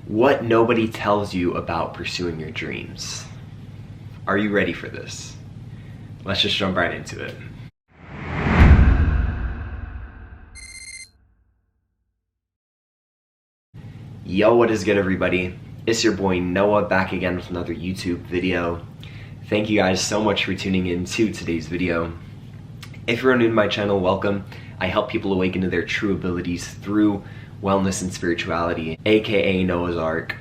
What nobody tells you about pursuing your dreams. Are you ready for this? Let's just jump right into it. Yo, what is good, everybody? It's your boy Noah back again with another YouTube video. Thank you guys so much for tuning in to today's video. If you're new to my channel, welcome. I help people awaken to their true abilities through wellness and spirituality, aka Noah's Ark.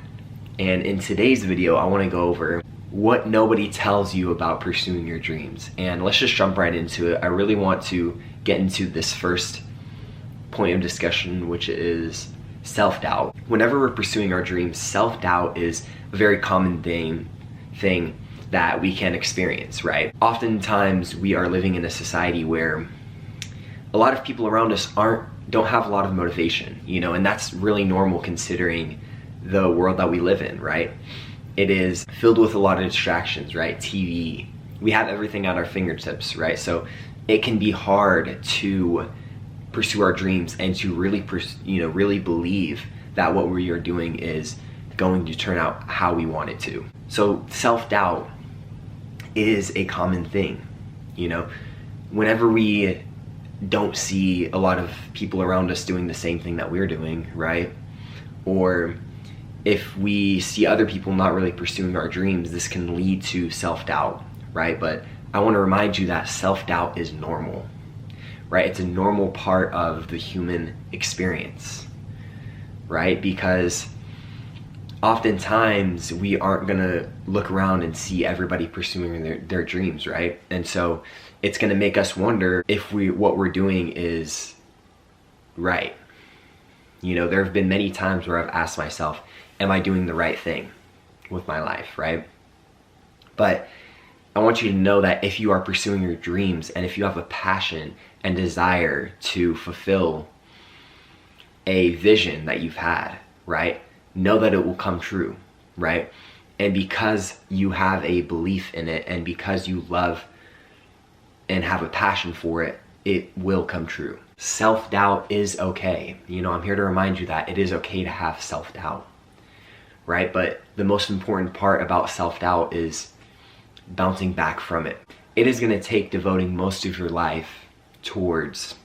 And in today's video, I want to go over what nobody tells you about pursuing your dreams. And let's just jump right into it. I really want to get into this first point of discussion, which is self-doubt. Whenever we're pursuing our dreams, self-doubt is a very common thing that we can experience, right? Oftentimes we are living in a society where a lot of people around us don't have a lot of motivation, and that's really normal considering the world that we live in, right? It is filled with a lot of distractions, right? TV, we have everything at our fingertips, right? So it can be hard to pursue our dreams and to really believe that what we are doing is going to turn out how we want it to. So self-doubt is a common thing, whenever we don't see a lot of people around us doing the same thing that we're doing, right? Or if we see other people not really pursuing our dreams, this can lead to self-doubt, right? But I want to remind you that self-doubt is normal, right? It's a normal part of the human experience, right? Because oftentimes we aren't gonna look around and see everybody pursuing their dreams, right? And so it's gonna make us wonder if what we're doing is right. There have been many times where I've asked myself, am I doing the right thing with my life, right? But I want you to know that if you are pursuing your dreams and if you have a passion and desire to fulfill a vision that you've had, right? Know that it will come true, right? And because you have a belief in it and because you love and have a passion for it, it will come true. Self-doubt is okay. I'm here to remind you that it is okay to have self-doubt, right? But the most important part about self-doubt is bouncing back from it. It is gonna take devoting most of your life towards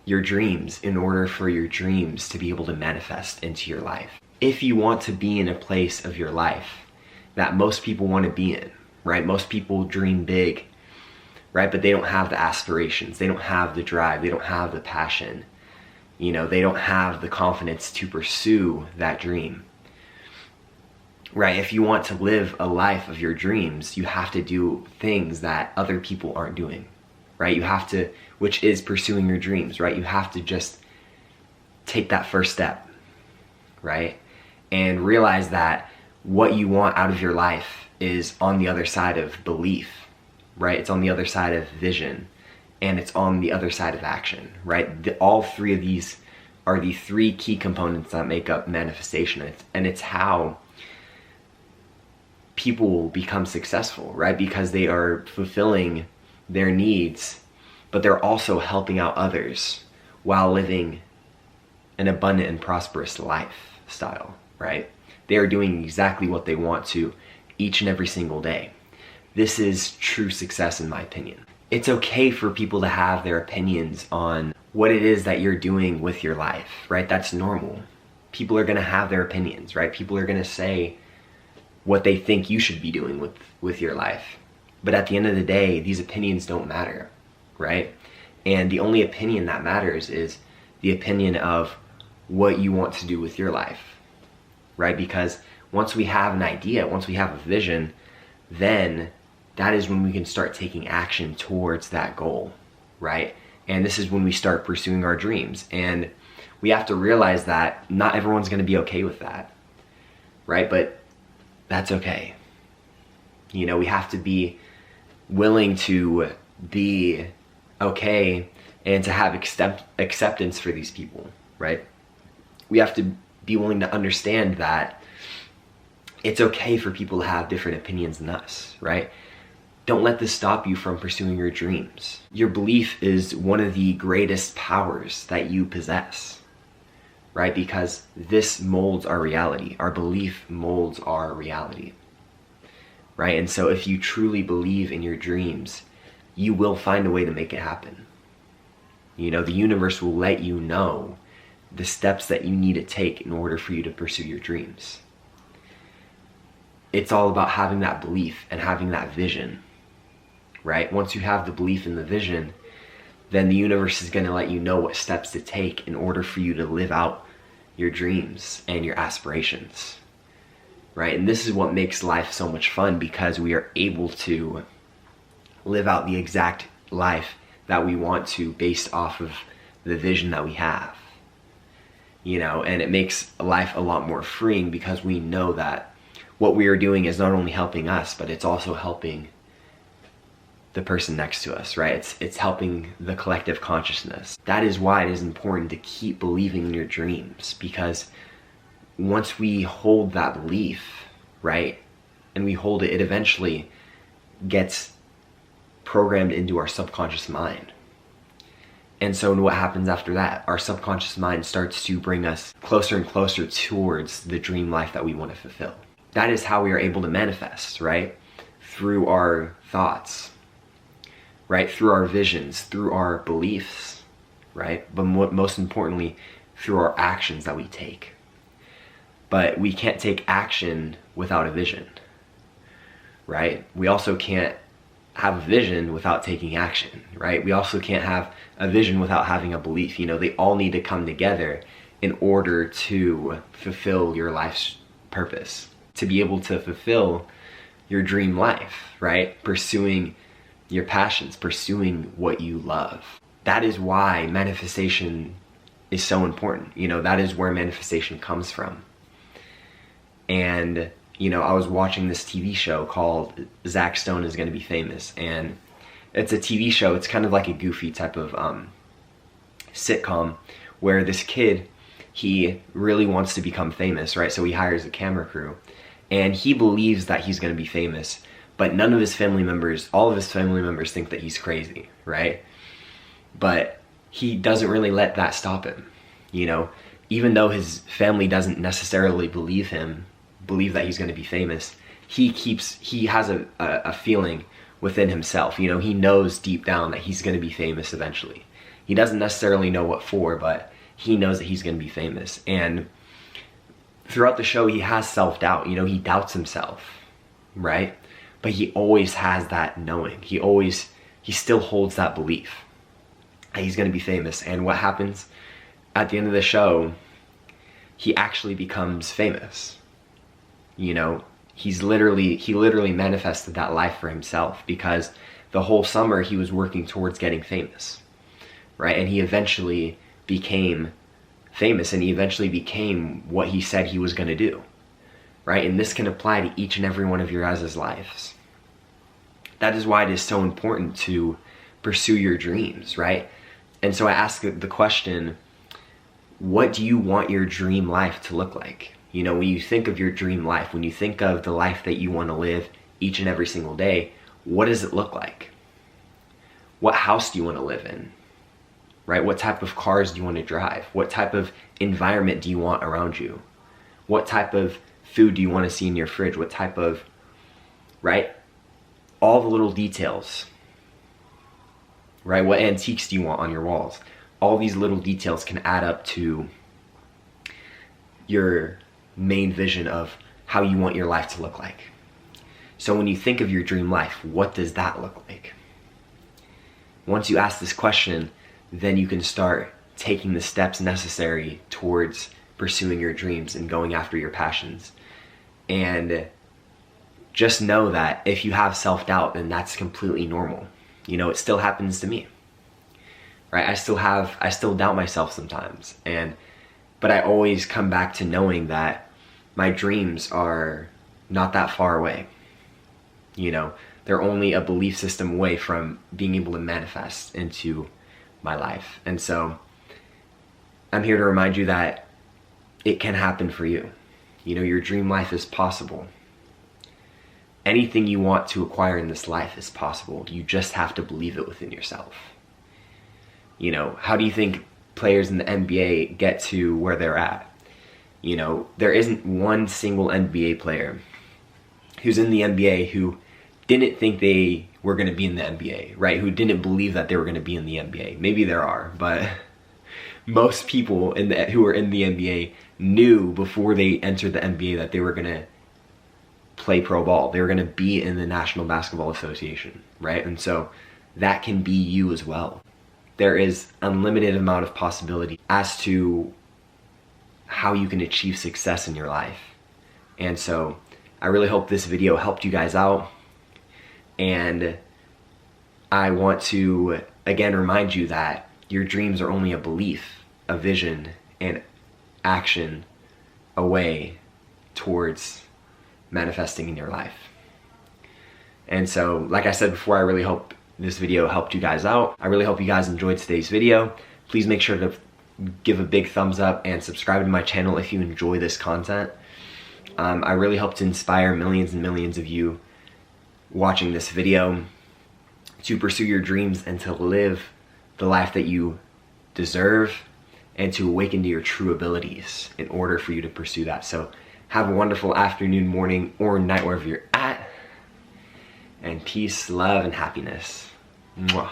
your dreams in order for your dreams to be able to manifest into your life. If you want to be in a place of your life that most people want to be in, right? Most people dream big, right? But they don't have the aspirations, they don't have the drive, they don't have the passion, they don't have the confidence to pursue that dream, right? If you want to live a life of your dreams, you have to do things that other people aren't doing, right? You have to, which is pursuing your dreams, right? You have to just take that first step, right? And realize that what you want out of your life is on the other side of belief, right? It's on the other side of vision, and it's on the other side of action, right? All three of these are the three key components that make up manifestation, and it's how people become successful, right? Because they are fulfilling their needs, but they're also helping out others while living an abundant and prosperous lifestyle, right? They are doing exactly what they want to each and every single day. This is true success, in my opinion. It's okay for people to have their opinions on what it is that you're doing with your life, right? That's normal. People are gonna have their opinions, right? People are gonna say what they think you should be doing with your life. But at the end of the day, these opinions don't matter, right? And the only opinion that matters is the opinion of what you want to do with your life, right? Because once we have an idea, once we have a vision, then that is when we can start taking action towards that goal, right? And this is when we start pursuing our dreams. And we have to realize that not everyone's gonna be okay with that, right? But that's okay. We have to be willing to be okay and to have acceptance for these people, right? We have to be willing to understand that it's okay for people to have different opinions than us, right? Don't let this stop you from pursuing your dreams. Your belief is one of the greatest powers that you possess, right? Because this molds our reality. Our belief molds our reality, right? And so if you truly believe in your dreams, you will find a way to make it happen. You know, the universe will let you know the steps that you need to take in order for you to pursue your dreams. It's all about having that belief and having that vision, right? Once you have the belief and the vision, then the universe is going to let you know what steps to take in order for you to live out your dreams and your aspirations, right? And this is what makes life so much fun, because we are able to live out the exact life that we want to based off of the vision that we have, you know. And it makes life a lot more freeing, because we know that what we are doing is not only helping us, but it's also helping the person next to us, right? It's helping the collective consciousness. That is why it is important to keep believing in your dreams, because once we hold that belief, right, and we hold it, it eventually gets programmed into our subconscious mind. And so what happens after that? Our subconscious mind starts to bring us closer and closer towards the dream life that we want to fulfill. That is how we are able to manifest, right? Through our thoughts, right? Through our visions, through our beliefs, right? But most importantly, through our actions that we take. But we can't take action without a vision, right? We also can't have a vision without taking action, right? We also can't have a vision without having a belief. You know, they all need to come together in order to fulfill your life's purpose, to be able to fulfill your dream life, right? Pursuing your passions, pursuing what you love. That is why manifestation is so important. You know, that is where manifestation comes from. And you know, I was watching this TV show called Zach Stone is Gonna Be Famous, and it's a TV show. It's kind of like a goofy type of sitcom, where this kid, he really wants to become famous, right? So he hires a camera crew, and he believes that he's gonna be famous, but none of his family members, all of his family members think that he's crazy, right? But he doesn't really let that stop him, you know? Even though his family doesn't necessarily believe that he's going to be famous, he has a feeling within himself. You know, he knows deep down that he's going to be famous eventually. He doesn't necessarily know what for, but he knows that he's going to be famous. And throughout the show, he has self-doubt. You know, he doubts himself, right? But he always has that knowing. He still holds that belief that he's going to be famous. And what happens at the end of the show, he actually becomes famous. You know, he literally manifested that life for himself, because the whole summer he was working towards getting famous, right? And he eventually became famous, and he eventually became what he said he was going to do, right? And this can apply to each and every one of your guys' lives. That is why it is so important to pursue your dreams, right? And so I ask the question, what do you want your dream life to look like? You know, when you think of your dream life, when you think of the life that you want to live each and every single day, what does it look like? What house do you want to live in? Right? What type of cars do you want to drive? What type of environment do you want around you? What type of food do you want to see in your fridge? What type of, right? All the little details, right? What antiques do you want on your walls? All these little details can add up to your main vision of how you want your life to look like. So when you think of your dream life, what does that look like? Once you ask this question, then you can start taking the steps necessary towards pursuing your dreams and going after your passions. And just know that if you have self-doubt, then that's completely normal. You know, it still happens to me, right? I still doubt myself sometimes, but I always come back to knowing that my dreams are not that far away. You know, they're only a belief system away from being able to manifest into my life. And so I'm here to remind you that it can happen for you. You know, your dream life is possible. Anything you want to acquire in this life is possible. You just have to believe it within yourself. You know, how do you think players in the NBA get to where they're at. You know, there isn't one single NBA player who's in the NBA who didn't think they were going to be in the NBA, right? Who didn't believe that they were going to be in the NBA. Maybe there are, but most people who are in the NBA knew before they entered the NBA that they were going to play pro ball. They were going to be in the National Basketball Association, right? And so that can be you as well. There is unlimited amount of possibility as to how you can achieve success in your life. And so I really hope this video helped you guys out. And I want to again remind you that your dreams are only a belief, a vision, and action away towards manifesting in your life. And so, like I said before, I really hope this video helped you guys out. I really hope you guys enjoyed today's video. Please make sure to give a big thumbs up and subscribe to my channel if you enjoy this content. I really hope to inspire millions and millions of you watching this video to pursue your dreams and to live the life that you deserve and to awaken to your true abilities in order for you to pursue that. So have a wonderful afternoon, morning, or night wherever you're at. And peace, love, and happiness. Mwah.